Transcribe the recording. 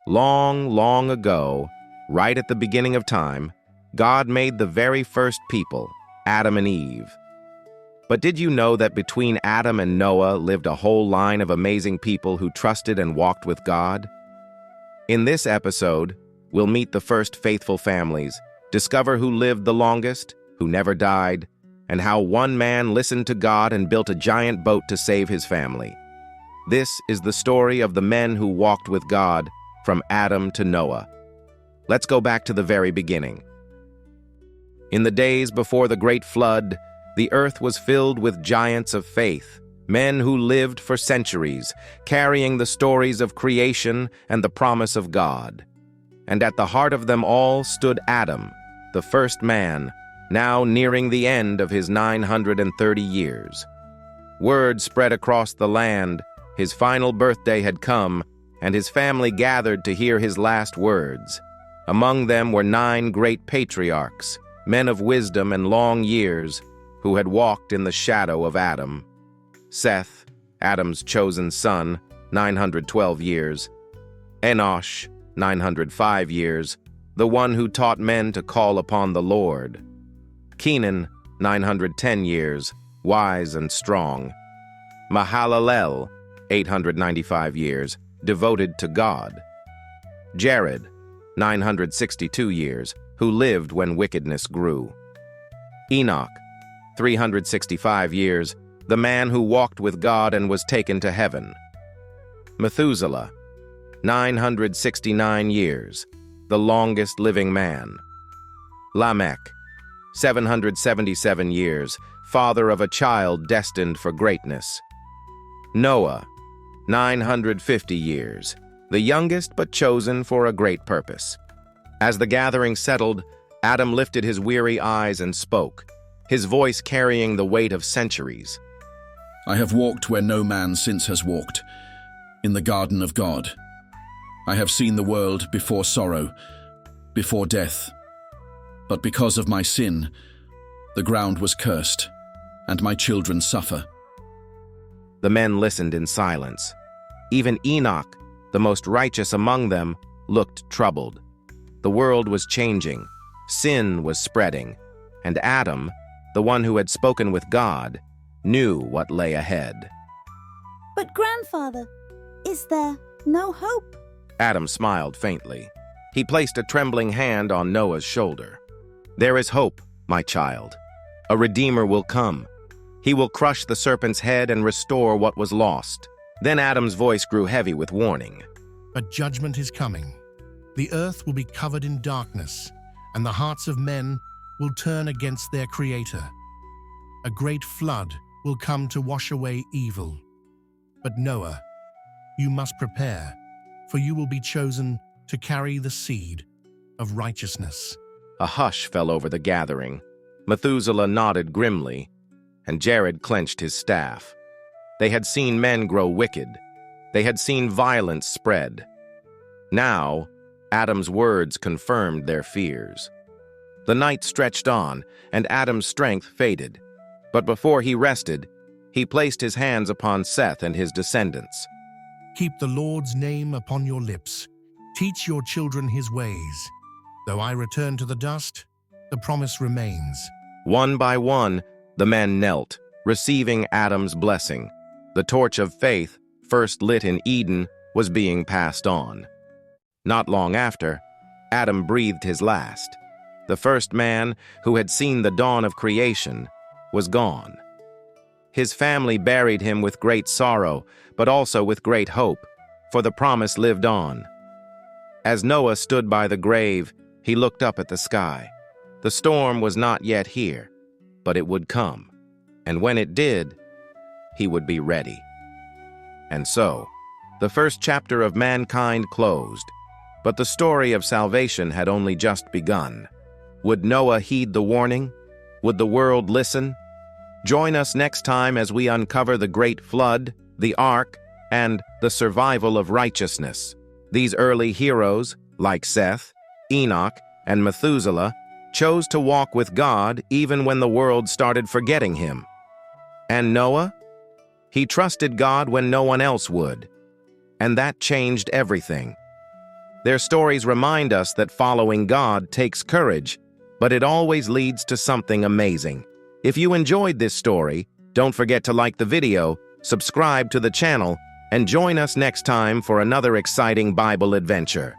Long, long ago, right at the beginning of time, God made the very first people, Adam and Eve. But did you know that between Adam and Noah lived a whole line of amazing people who trusted and walked with God? In this episode, we'll meet the first faithful families, discover who lived the longest, who never died, and how one man listened to God and built a giant boat to save his family. This is the story of the men who walked with God from Adam to Noah. Let's go back to the very beginning. In the days before the great flood, the earth was filled with giants of faith, men who lived for centuries, carrying the stories of creation and the promise of God. And at the heart of them all stood Adam, the first man, now nearing the end of his 930 years. Word spread across the land, his final birthday had come, and his family gathered to hear his last words. Among them were 9 great patriarchs, men of wisdom and long years, who had walked in the shadow of Adam. Seth, Adam's chosen son, 912 years. Enoch, 905 years, the one who taught men to call upon the Lord. Kenan, 910 years, wise and strong. Mahalalel, 895 years, devoted to God. Jared, 962 years, who lived when wickedness grew. Enoch, 365 years, the man who walked with God and was taken to heaven. Methuselah, 969 years, the longest living man. Lamech, 777 years, father of a child destined for greatness. Noah, 950 years, the youngest but chosen for a great purpose. As the gathering settled, Adam lifted his weary eyes and spoke, his voice carrying the weight of centuries. I have walked where no man since has walked, in the garden of God. I have seen the world before sorrow, before death. But because of my sin, the ground was cursed, and my children suffer. The men listened in silence. Even Enoch, the most righteous among them, looked troubled. The world was changing, sin was spreading, and Adam, the one who had spoken with God, knew what lay ahead. But grandfather, is there no hope? Adam smiled faintly. He placed a trembling hand on Noah's shoulder. There is hope, my child. A Redeemer will come. He will crush the serpent's head and restore what was lost. Then Adam's voice grew heavy with warning. But judgment is coming. The earth will be covered in darkness, and the hearts of men will turn against their Creator. A great flood will come to wash away evil. But Noah, you must prepare, for you will be chosen to carry the seed of righteousness. A hush fell over the gathering. Methuselah nodded grimly, and Jared clenched his staff. They had seen men grow wicked. They had seen violence spread. Now, Adam's words confirmed their fears. The night stretched on, and Adam's strength faded. But before he rested, he placed his hands upon Seth and his descendants. Keep the Lord's name upon your lips. Teach your children his ways. Though I return to the dust, the promise remains. One by one, the men knelt, receiving Adam's blessing. The torch of faith, first lit in Eden, was being passed on. Not long after, Adam breathed his last. The first man, who had seen the dawn of creation, was gone. His family buried him with great sorrow, but also with great hope, for the promise lived on. As Noah stood by the grave, he looked up at the sky. The storm was not yet here, but it would come, and when it did, he would be ready. And so, the first chapter of mankind closed, but the story of salvation had only just begun. Would Noah heed the warning? Would the world listen? Join us next time as we uncover the great flood, the ark, and the survival of righteousness. These early heroes, like Seth, Enoch, and Methuselah, chose to walk with God even when the world started forgetting him. And Noah? He trusted God when no one else would. And that changed everything. Their stories remind us that following God takes courage, but it always leads to something amazing. If you enjoyed this story, don't forget to like the video, subscribe to the channel, and join us next time for another exciting Bible adventure.